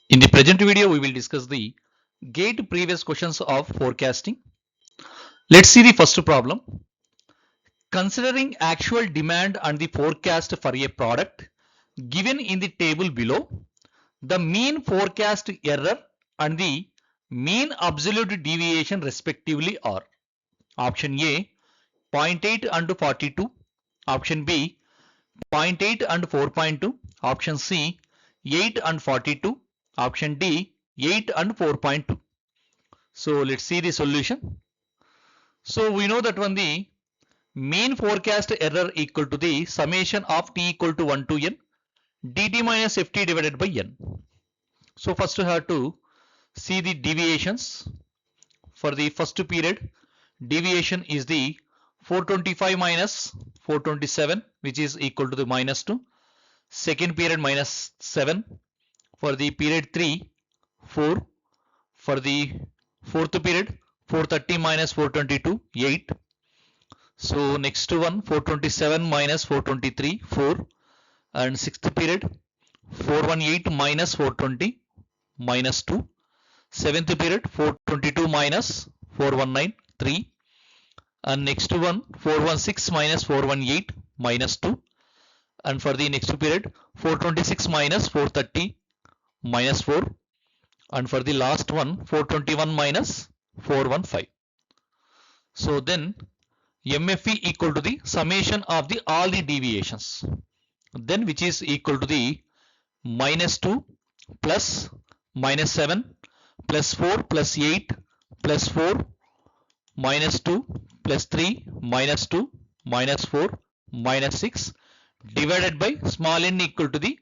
In the present video, we will discuss the gate previous questions of forecasting. Let's see the first problem. Considering actual demand and the forecast for a product given in the table below, the mean forecast error and the mean absolute deviation respectively are option A, zero point 0.8 and 42, option B, 0.8 and 4.2, option C, 8 and 42, option D, 8 and 4.2. So let's see the solution. So we know that when the mean forecast error equal to the summation of t equal to 1 to n dt minus ft divided by n. So first we have to see the deviations. For the first period, deviation is the 425 minus 427, which is equal to the minus 2. Second period minus 7. For the period 3, 4. For the fourth period, 430 minus 422, 8. So next one, 427 minus 423, 4. And sixth period, 418 minus 420, minus 2. Seventh period, 422 minus 419, 3. And next one, 416 minus 418, minus 2. And for the next period, 426 minus 430, minus 4. And for the last one, 421 minus 415. So then MFE equal to the summation of the all the deviations, then which is equal to the minus 2 plus minus 7 plus 4 plus 8 plus 4 minus 2 plus 3 minus 2 minus 4 minus 6 divided by small n equal to the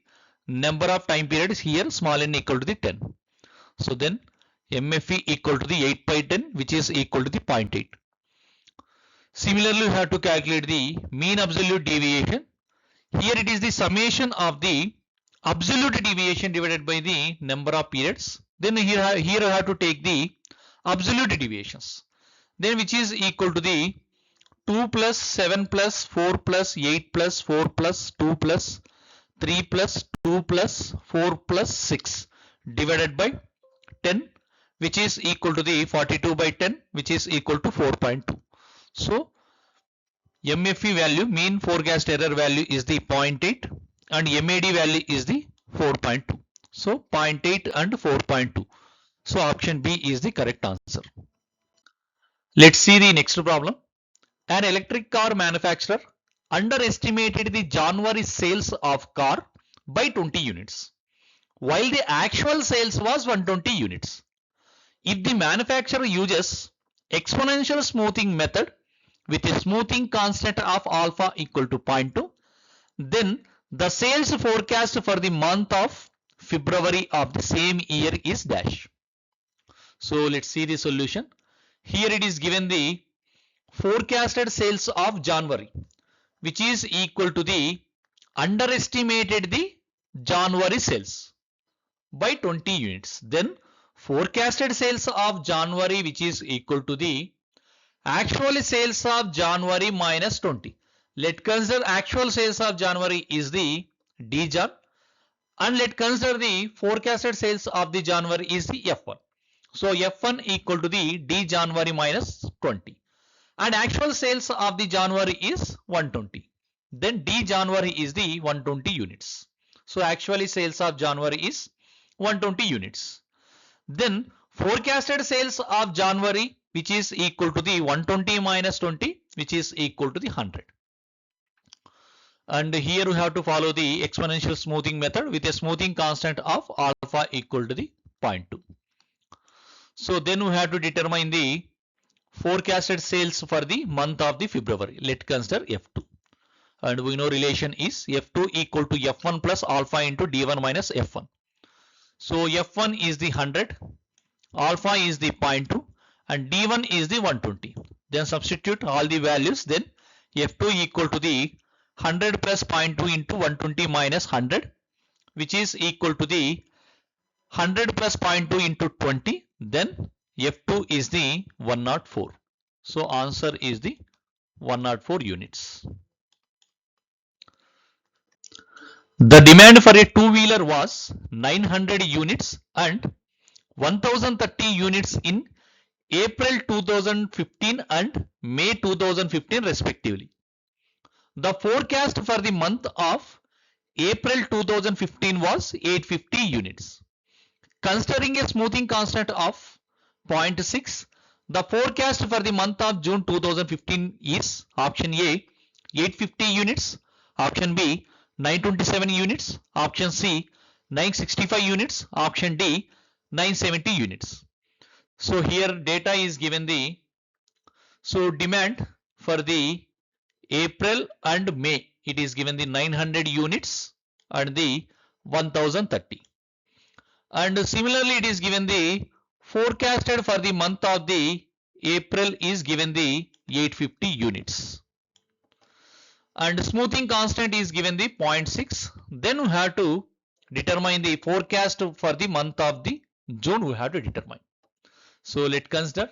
number of time periods, here small n equal to the 10. So then MFE equal to the 8 by 10, which is equal to the 0.8. Similarly, we have to calculate the mean absolute deviation. Here it is the summation of the absolute deviation divided by the number of periods. Then here I have to take the absolute deviations. Then which is equal to the 2 plus 7 plus 4 plus 8 plus 4 plus 2 plus 3 plus 2 plus 4 plus 6 divided by 10, which is equal to the 42 by 10, which is equal to 4.2. So MFE value, mean forecast error value, is the 0.8 and MAD value is the 4.2. So 0.8 and 4.2. So option B is the correct answer. Let's see the next problem. An electric car manufacturer underestimated the January sales of car by 20 units, while the actual sales was 120 units. If the manufacturer uses exponential smoothing method with a smoothing constant of alpha equal to 0.2, then the sales forecast for the month of February of the same year is dash. So let's see the solution. Here it is given the forecasted sales of January, which is equal to the underestimated the January sales by 20 units. Then forecasted sales of January, which is equal to the actual sales of January minus 20. Let consider actual sales of January is the D-Jan, and let consider the forecasted sales of the January is the F1. So F1 equal to the D January minus 20, and actual sales of the January is 120. Then D January is the 120 units. So actually sales of January is 120 units. Then forecasted sales of January, which is equal to the 120 minus 20, which is equal to the 100. And here we have to follow the exponential smoothing method with a smoothing constant of alpha equal to the 0.2. So then we have to determine the forecasted sales for the month of the February. Let's consider F2. And we know relation is F2 equal to F1 plus alpha into D1 minus F1. So F1 is the 100, alpha is the 0.2, and D1 is the 120. Then substitute all the values. Then F2 equal to the 100 plus 0.2 into 120 minus 100, which is equal to the 100 plus 0.2 into 20. Then F2 is the 104. So answer is the 104 units. The demand for a two-wheeler was 900 units and 1030 units in April 2015 and May 2015 respectively. The forecast for the month of April 2015 was 850 units. Considering a smoothing constant of 0.6, the forecast for the month of June 2015 is option A 850 units, option B 927 units, option C 965 units, option D 970 units. So here data is given demand for the April and May, it is given the 900 units and the 1030. And similarly, it is given the forecasted for the month of the April is given the 850 units. And smoothing constant is given the 0.6. Then we have to determine the forecast for the month of the June we have to determine. So let's consider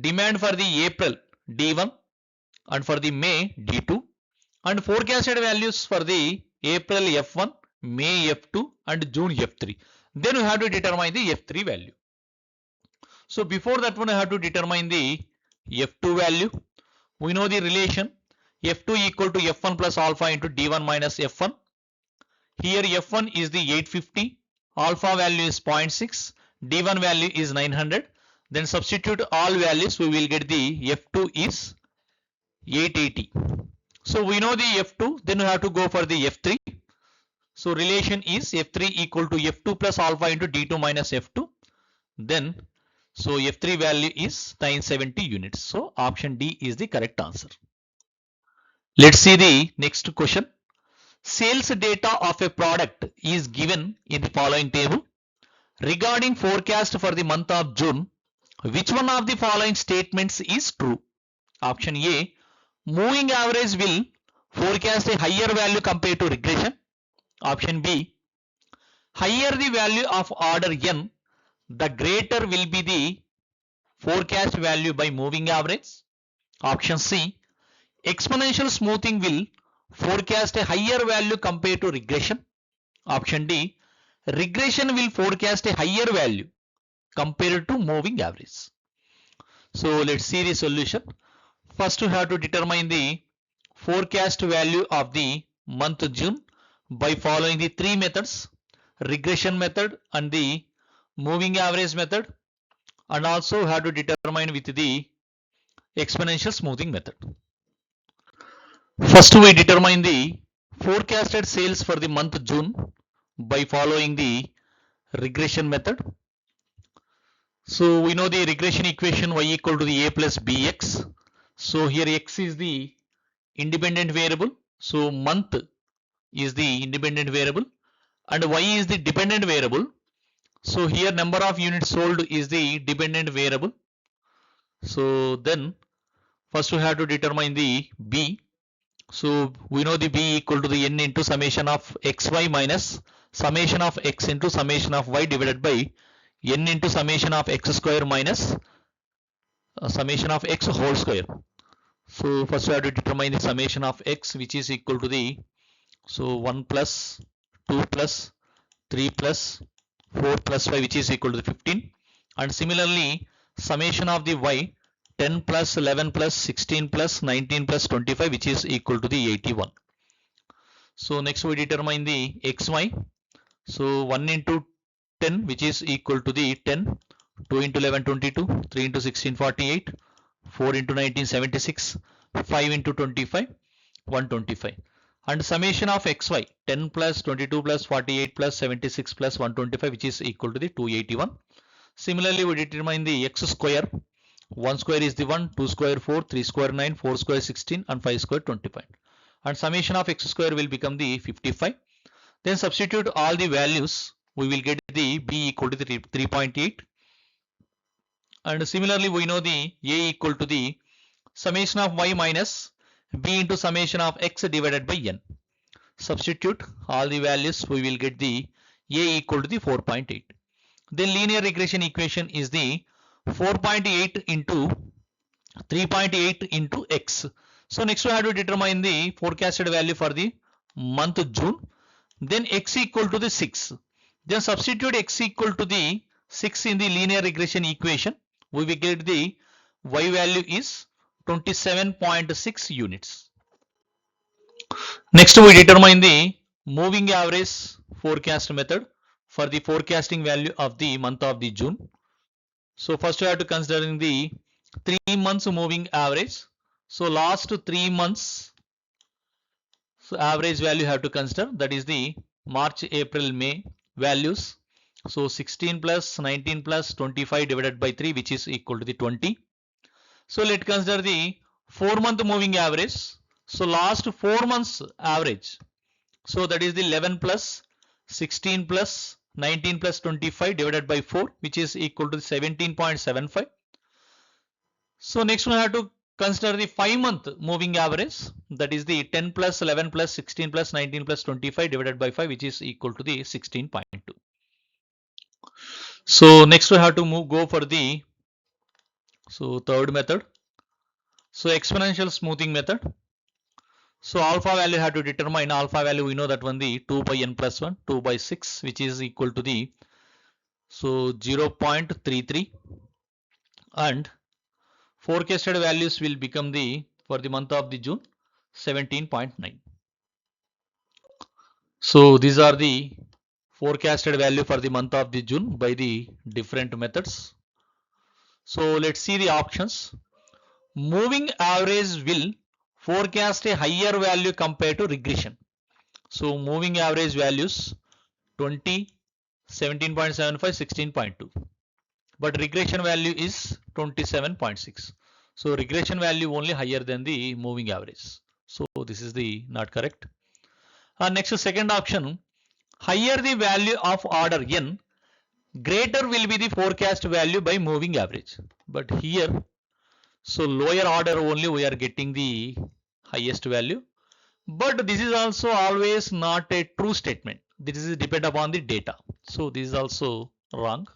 demand for the April D1 and for the May D2 and forecasted values for the April F1, May F2 and June F3. Then we have to determine the F3 value. So before that one I have to determine the F2 value. We know the relation F2 equal to F1 plus alpha into D1 minus F1. Here F1 is the 850, alpha value is 0.6, D1 value is 900. Then substitute all values, we will get the F2 is 880. So we know the F2, then we have to go for the F3. So relation is F3 equal to F2 plus alpha into D2 minus F2. Then so F3 value is 970 units. So option D is the correct answer. Let's see the next question. Sales data of a product is given in the following table. Regarding forecast for the month of June, which one of the following statements is true? Option A, moving average will forecast a higher value compared to regression. Option B, higher the value of order N, the greater will be the forecast value by moving average. Option C, exponential smoothing will forecast a higher value compared to regression. Option D, regression will forecast a higher value compared to moving average. So let's see the solution. First we have to determine the forecast value of the month June by following the three methods: regression method and the moving average method, and also have to determine with the exponential smoothing method. First we determine the forecasted sales for the month June by following the regression method. So we know the regression equation y equal to the a plus bx. So here x is the independent variable. So month is the independent variable and y is the dependent variable. So here number of units sold is the dependent variable. So then first we have to determine the b. So we know the b equal to the n into summation of xy minus summation of x into summation of y divided by n into summation of x square minus summation of x whole square. So first we have to determine the summation of x, which is equal to the 1 plus 2 plus 3 plus 4 plus 5, which is equal to the 15. And similarly summation of the y, 10 plus 11 plus 16 plus 19 plus 25, which is equal to the 81. So next we determine the xy. So 1 into 10, which is equal to the 10, 2 into 11 22, 3 into 16 48, 4 into 19 76, 5 into 25 125. And summation of xy, 10 plus 22 plus 48 plus 76 plus 125, which is equal to the 281. Similarly we determine the x square. 1 square is the 1, 2 square 4, 3 square 9, 4 square 16 and 5 square 25. And summation of x square will become the 55. Then substitute all the values, we will get the b equal to the 3.8. And similarly we know the a equal to the summation of y minus b into summation of x divided by n. Substitute all the values, we will get the a equal to the 4.8. Then linear regression equation is the 4.8 into 3.8 into x. So next we have to determine the forecasted value for the month June then x equal to the 6. Then substitute x equal to the 6 in the linear regression equation. We will get the y value is 27.6 units. Next we determine the moving average forecast method for the forecasting value of the month of the June. So first we have to consider in the 3 months moving average. So last 3 months, so average value have to consider, that is the March, April, May values. So 16 plus 19 plus 25 divided by 3, which is equal to the 20. So let's consider the 4-month moving average. So last 4 months average. So that is the 11 plus 16 plus 19 plus 25 divided by 4, which is equal to 17.75. So next we have to consider the 5-month moving average, that is the 10 plus 11 plus 16 plus 19 plus 25 divided by 5, which is equal to the 16.2. So next we have to go for the third method. So exponential smoothing method. So alpha value have to determine. Alpha value we know that one, the 2 by n plus 1, 2 by 6, which is equal to the 0.33, and forecasted values will become the, for the month of the June, 17.9. So these are the forecasted value for the month of the June by the different methods. So let's see the options. Moving average will forecast a higher value compared to regression. So moving average values 20, 17.75, 16.2. But regression value is 27.6. So regression value only higher than the moving average. So this is the not correct. Next, second option, higher the value of order n, greater will be the forecast value by moving average. But here, so lower order only we are getting the highest value. But this is also always not a true statement. This is depend upon the data. So this is also wrong.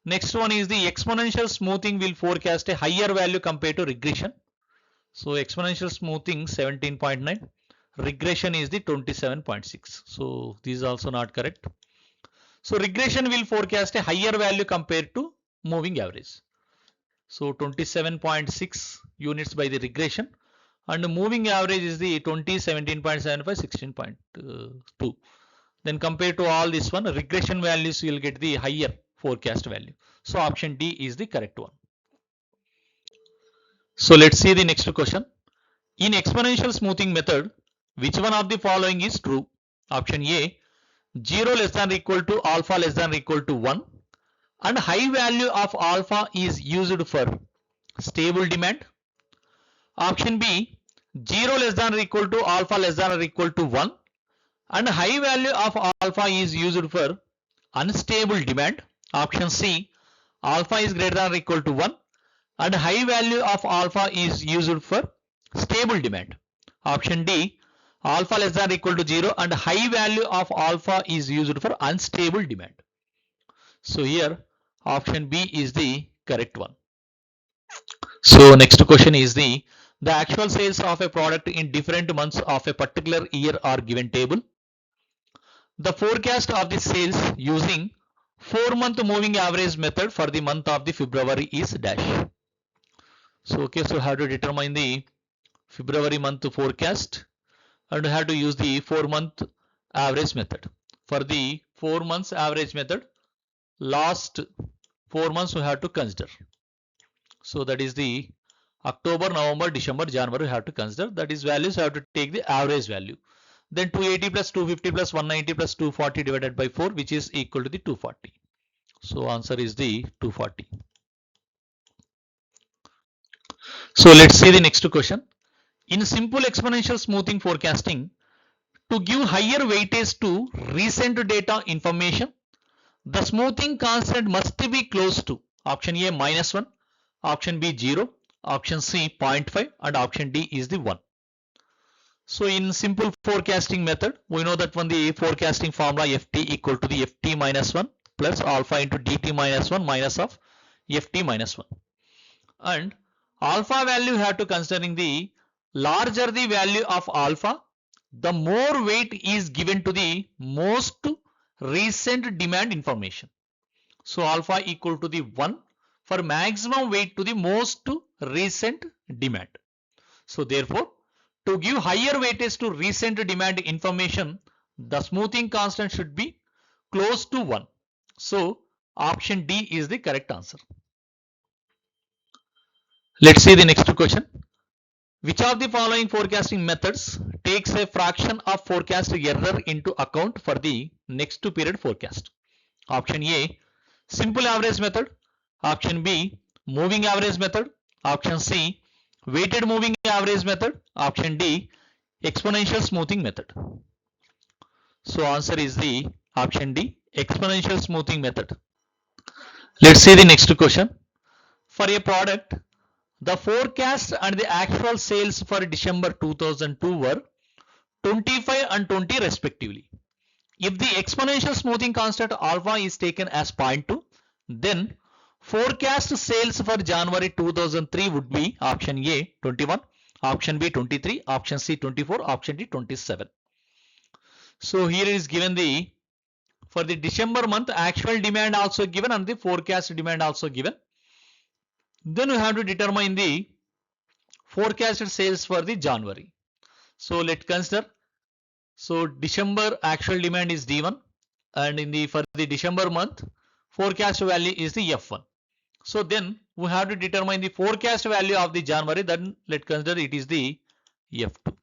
Next one is the exponential smoothing will forecast a higher value compared to regression. So exponential smoothing 17.9. Regression is the 27.6. So this is also not correct. So regression will forecast a higher value compared to moving average. So 27.6 units by the regression, and the moving average is the 20, 17.75, 16.2. Then compared to all this one, regression values will get the higher forecast value. So option D is the correct one. So let's see the next question. In exponential smoothing method, which one of the following is true? Option A, 0 less than or equal to alpha less than or equal to 1, and high value of alpha is used for stable demand. Option B, 0 less than or equal to alpha less than or equal to 1, and high value of alpha is used for unstable demand. Option C, alpha is greater than or equal to 1, and high value of alpha is used for stable demand. Option D, alpha less than or equal to 0, and high value of alpha is used for unstable demand. So here option B is the correct one. So next question is the actual sales of a product in different months of a particular year are given table. The forecast of the sales using 4-month moving average method for the month of the February is dash. So okay, so how to determine the February month forecast, and have to use the 4-month average method. For the 4 months average method, last 4 months we have to consider. So that is the October, November, December, January we have to consider. That is values, we have to take the average value. Then 280 plus 250 plus 190 plus 240 divided by 4, which is equal to the 240. So answer is the 240. So let's see the next question. In simple exponential smoothing forecasting, to give higher weightage to recent data information, the smoothing constant must be close to option A -1, option B 0, option C 0.5, and option D is the 1. So in simple forecasting method, we know that when the forecasting formula ft equal to the ft minus 1 plus alpha into dt minus 1 minus of ft minus 1. And alpha value have to considering the larger the value of alpha, the more weight is given to the most recent demand information. So alpha equal to the 1 for maximum weight to the most recent demand. So therefore, to give higher weightage to recent demand information, the smoothing constant should be close to 1. So option D is the correct answer. Let's see the next question. Which of the following forecasting methods takes a fraction of forecast error into account for the next period forecast? Option A, simple average method. Option B, moving average method. Option C, weighted moving average method. Option D, exponential smoothing method. So answer is the option D, exponential smoothing method. Let's see the next question. For a product, the forecast and the actual sales for December 2002 were 25 and 20 respectively. If the exponential smoothing constant alpha is taken as 0.2, then forecast sales for January 2003 would be option A 21, option B 23, option C 24, option D 27. So here is given the for the December month actual demand also given and the forecast demand also given. Then we have to determine the forecasted sales for the January. So let's consider. So December actual demand is D1 and in the for the December month forecast value is the F1. So then we have to determine the forecast value of the January. Then let's consider it is the F2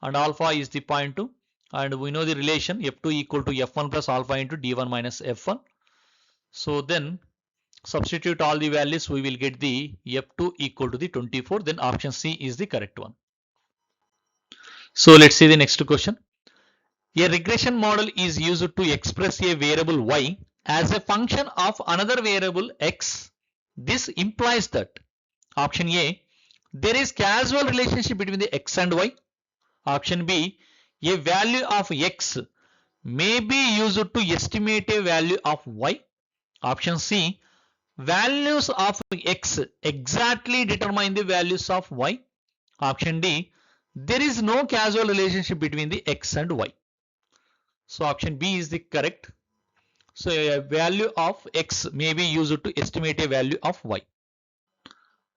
and alpha is the 0.2 and we know the relation F2 equal to F1 plus alpha into D1 minus F1. So then substitute all the values, we will get the F2 equal to the 24. Then option C is the correct one. So let's see the next question. A regression model is used to express a variable y as a function of another variable x. This implies that option A, there is causal relationship between the x and y. Option B, a value of x may be used to estimate a value of y. Option C, values of x exactly determine the values of y. Option D, there is no causal relationship between the x and y. So option B is the correct. So a value of x may be used to estimate a value of y.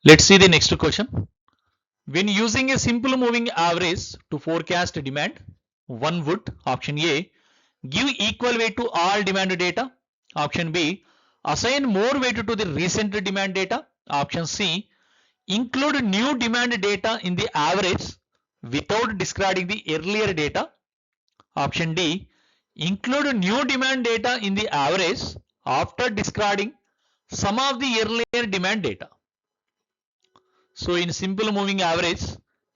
Let's see the next question. When using a simple moving average to forecast demand, one would, option A, give equal weight to all demand data. Option B, assign more weight to the recent demand data. Option C, include new demand data in the average without discarding the earlier data. Option D, include new demand data in the average after discarding some of the earlier demand data. So in simple moving average,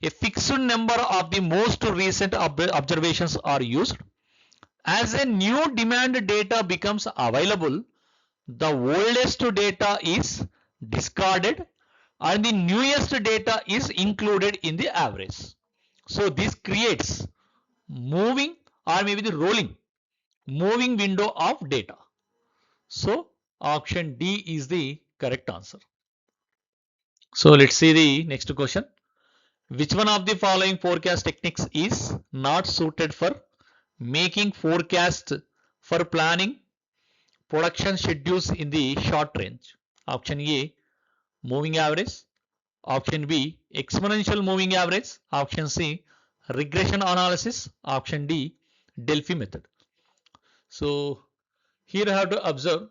a fixed number of the most recent observations are used. As a new demand data becomes available, the oldest data is discarded and the newest data is included in the average. So this creates moving or maybe the rolling moving window of data. So option D is the correct answer. So let's see the next question. Which one of the following forecast techniques is not suited for making forecasts for planning production schedules in the short range? Option A, moving average. Option B, exponential moving average. Option C, regression analysis. Option D, Delphi method. So here I have to observe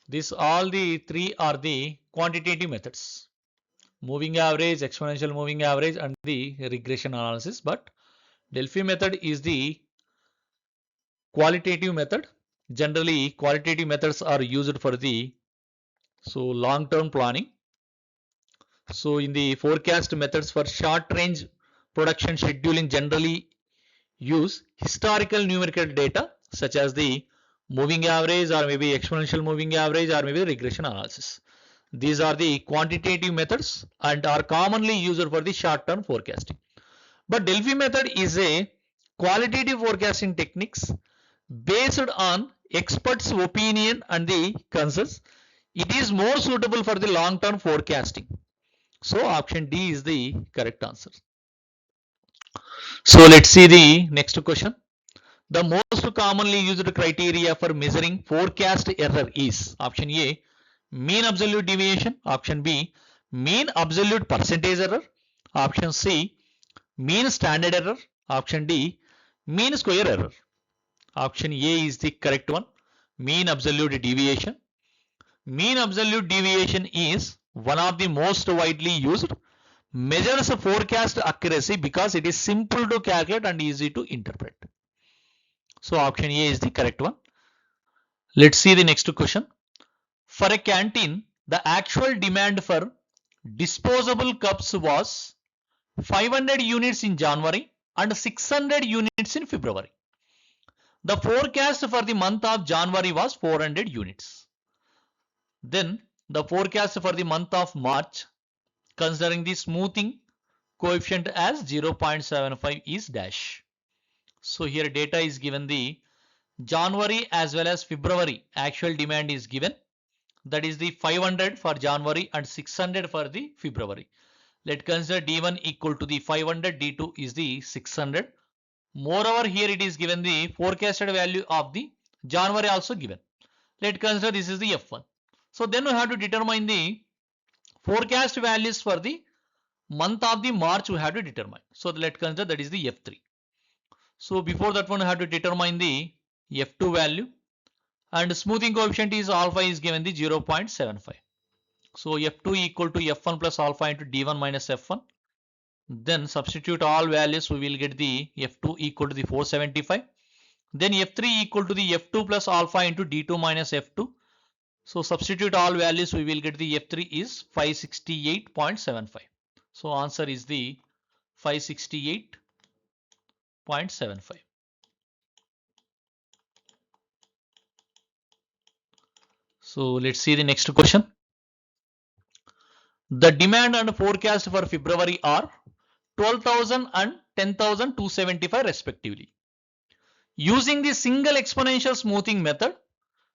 this all the three are the quantitative methods. Moving average, exponential moving average and the regression analysis, but Delphi method is the qualitative method. Generally qualitative methods are used for the long-term planning. So in the forecast methods for short range production scheduling generally use historical numerical data such as the moving average or maybe exponential moving average or maybe regression analysis. These are the quantitative methods and are commonly used for the short-term forecasting. But Delphi method is a qualitative forecasting techniques based on experts' opinion and the consensus. It is more suitable for the long-term forecasting. So option D is the correct answer. So let's see the next question. The most commonly used criteria for measuring forecast error is option A, mean absolute deviation, option B, mean absolute percentage error, option C, mean standard error, option D, mean square error. Option A is the correct one, mean absolute deviation. Mean absolute deviation is one of the most widely used, measures forecast accuracy because it is simple to calculate and easy to interpret. So option A is the correct one. Let's see the next question. For a canteen, the actual demand for disposable cups was 500 units in January and 600 units in February. The forecast for the month of January was 400 units. Then the forecast for the month of March, considering the smoothing coefficient as 0.75 is dash. So here data is given, the January as well as February actual demand is given. That is the 500 for January and 600 for the February. Let consider D1 equal to the 500, D2 is the 600. Moreover, here it is given the forecasted value of the January also given. Let consider this is the F1. So then we have to determine the forecast values for the month of the March we have to determine. So let consider that is the F3. So before that one we have to determine the F2 value, and smoothing coefficient is alpha is given the 0.75. So F2 equal to F1 plus alpha into D1 minus F1. Then substitute all values, we will get the F2 equal to the 475. Then F3 equal to the F2 plus alpha into D2 minus F2. So substitute all values, we will get the F3 is 568.75. So answer is the 568.75. So let's see the next question. The demand and forecast for February are 12,000 and 10,275 respectively. Using the single exponential smoothing method,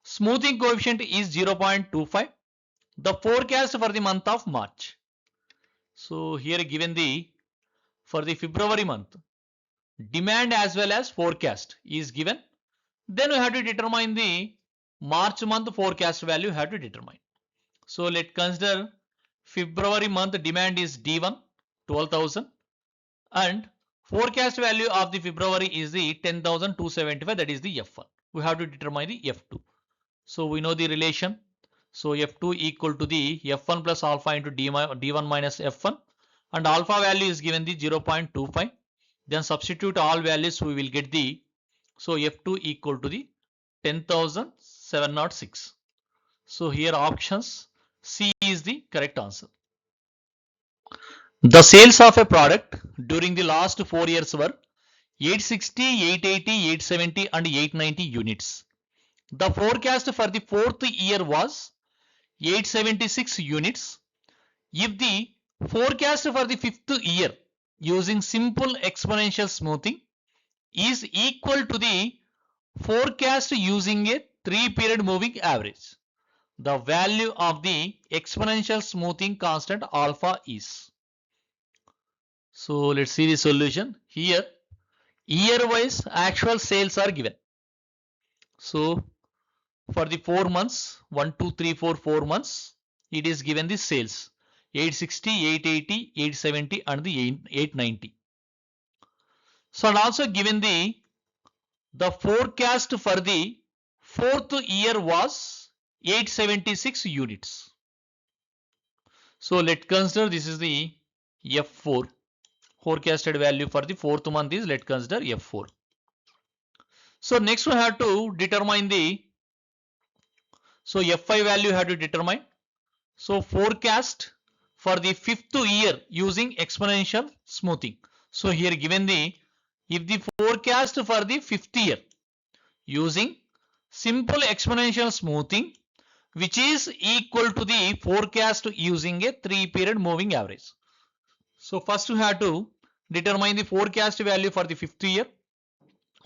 smoothing coefficient is 0.25. The forecast for the month of March. So here given the for the February month, demand as well as forecast is given. Then we have to determine the March month forecast value have to determine. So let's consider February month demand is D1 12,000 and forecast value of the February is the 10,275, that is the F1. We have to determine the F2. So we know the relation. So F2 equal to the F1 plus alpha into D1 minus F1, and alpha value is given the 0.25. Then substitute all values, we will get the, so F2 equal to the 10,706. So here options C is the correct answer. The sales of a product during the last 4 years were 860, 880, 870 and 890 units. The forecast for the fourth year was 876 units. If the forecast for the fifth year using simple exponential smoothing is equal to the forecast using a 3-period moving average, the value of the exponential smoothing constant alpha is. So let's see the solution. Here year wise actual sales are given. So for the 4 months, 1, 2, 3, 4, 4 months, it is given the sales 860, 880, 870 and the 890. So and also given the forecast for the fourth year was 876 units. So let's consider this is the F4. Forecasted value for the fourth month is, let's consider F4. So next we have to determine the, so F5 value have to determine. So forecast for the fifth year using exponential smoothing. So here given the, if the forecast for the fifth year using simple exponential smoothing which is equal to the forecast using a 3-period moving average. So first we have to determine the forecast value for the fifth year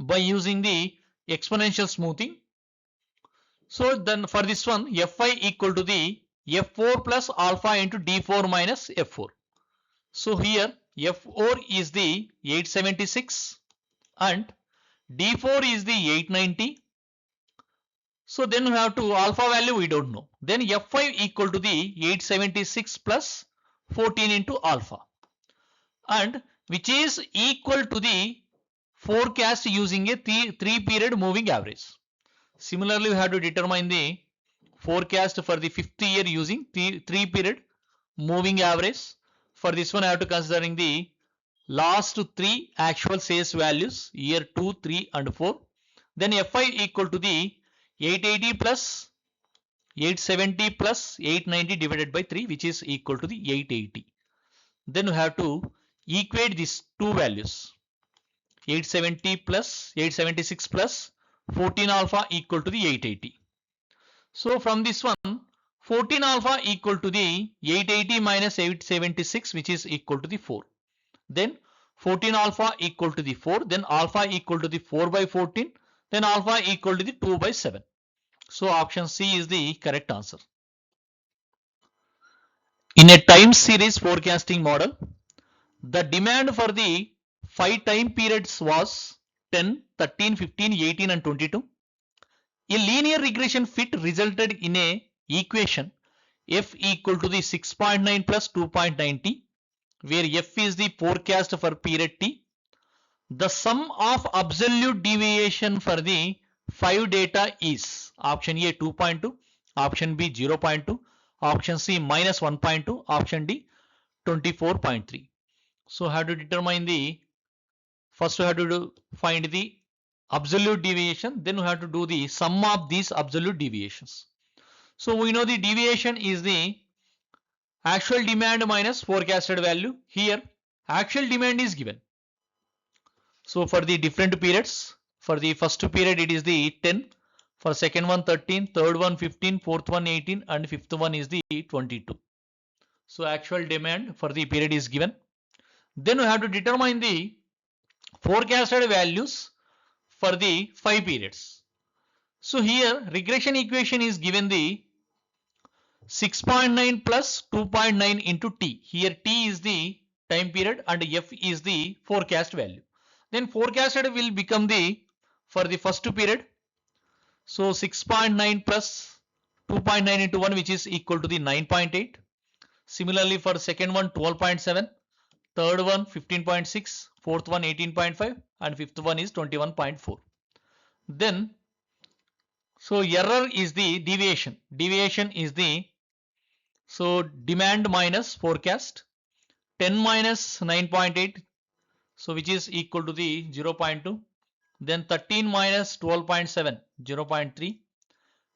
by using the exponential smoothing. So then for this one, F5 equal to the F4 plus alpha into D4 minus F4. So here F4 is the 876 and D4 is the 890. So then we have to alpha value we don't know. Then F5 equal to the 876 plus 14 into alpha, and which is equal to the forecast using a three period moving average. Similarly, we have to determine the forecast for the fifth year using three period moving average. For this one, I have to considering the last three actual sales values, year 2, 3 and 4. Then Fi equal to the 880 plus 870 plus 890 divided by 3, which is equal to the 880. Then we have to equate these two values. 870 plus 876 plus 14 alpha equal to the 880. So from this one, 14 alpha equal to the 880 minus 876, which is equal to the 4. Then 14 alpha equal to the 4, then alpha equal to the 4 by 14, then alpha equal to the 2 by 7. So option C is the correct answer. In a time series forecasting model, the demand for the 5 time periods was 10, 13, 15, 18 and 22. A linear regression fit resulted in a equation f equal to the 6.9 plus 2.90, where f is the forecast for period t. The sum of absolute deviation for the 5 data is option A 2.2, option B 0.2, option C minus 1.2, option D 24.3. So how to determine the, first we have to find the absolute deviation, then we have to do the sum of these absolute deviations. So we know the deviation is the actual demand minus forecasted value. Here actual demand is given. So for the different periods, for the first period it is the 10, for second one 13, third one 15, fourth one 18 and fifth one is the 22. So actual demand for the period is given. Then we have to determine the forecasted values for the 5 periods. So here regression equation is given the 6.9 plus 2.9 into t. Here t is the time period and f is the forecast value. Then forecasted will become the, for the first period, so 6.9 plus 2.9 into 1, which is equal to the 9.8. Similarly for second one 12.7, third one 15.6, fourth one 18.5 and fifth one is 21.4. Then so error is the deviation. Deviation is the, so demand minus forecast, 10 minus 9.8, so which is equal to the 0.2. Then 13 minus 12.7, 0.3.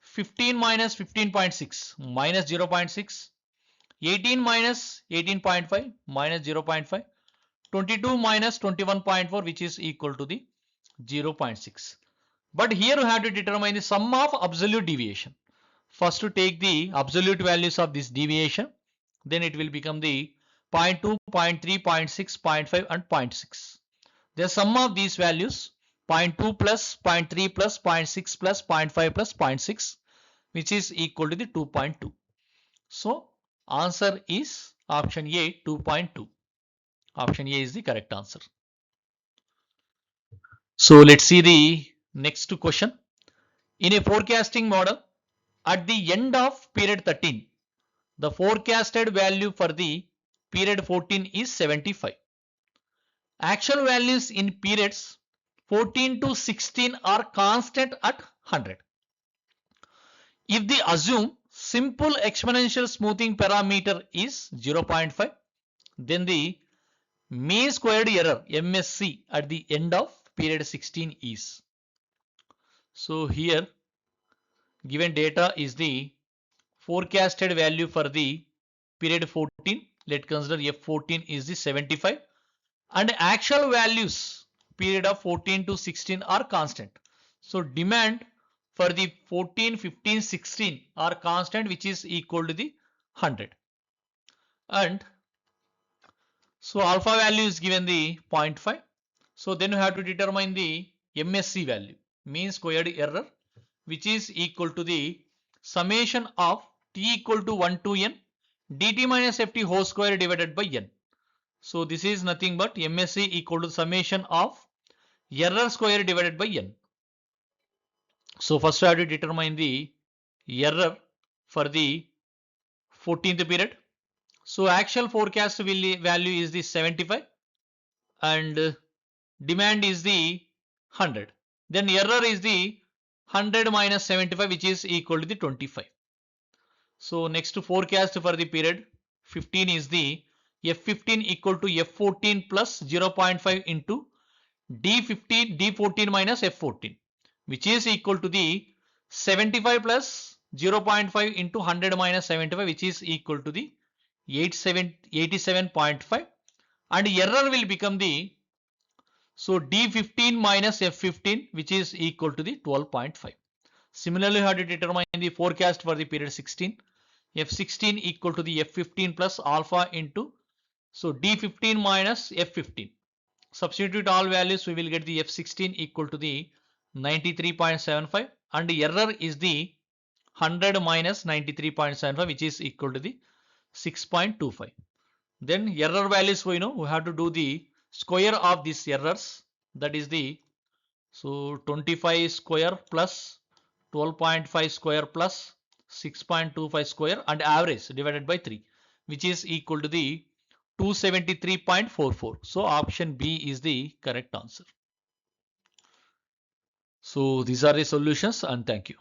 15 minus 15.6, minus 0.6. 18 minus 18.5, minus 0.5. 22 minus 21.4, which is equal to the 0.6. But here we have to determine the sum of absolute deviation. First to take the absolute values of this deviation, then it will become the 0.2, 0.3, 0.6, 0.5 and 0.6. The sum of these values 0.2 plus 0.3 plus 0.6 plus 0.5 plus 0.6, which is equal to the 2.2. So answer is option A 2.2. Option A is the correct answer. So let's see the next question. In a forecasting model, at the end of period 13, the forecasted value for the period 14 is 75. Actual values in periods 14 to 16 are constant at 100. If they assume simple exponential smoothing parameter is 0.5, then the mean squared error MSC at the end of period 16 is. So here given data is the forecasted value for the period 14. Let's consider F14 is the 75 and actual values period of 14 to 16 are constant. So demand for the 14, 15, 16 are constant, which is equal to the 100. And so alpha value is given the 0.5. So then you have to determine the MSC value, mean squared error, which is equal to the summation of t equal to 1 to n dt minus ft whole square divided by n. So this is nothing but MSE equal to summation of error square divided by n. So first I have to determine the error for the 14th period. So actual forecast value is the 75 and demand is the 100. Then error is the 100 minus 75 which is equal to the 25. So next forecast for the period 15 is the F15 equal to F14 plus 0.5 into D14 minus F14 which is equal to the 75 plus 0.5 into 100 minus 75 which is equal to the 87.5 and error will become the so D15 minus F15 which is equal to the 12.5. Similarly, how to determine the forecast for the period 16. F16 equal to the F15 plus alpha into so D15 minus F15. Substitute all values, we will get the F16 equal to the 93.75 and the error is the 100 minus 93.75 which is equal to the 6.25. Then error values we know we have to do the square of these errors, that is the so 25 square plus 12.5 square plus 6.25 square and average divided by 3 which is equal to the 273.44. So option B is the correct answer. So these are the solutions and thank you.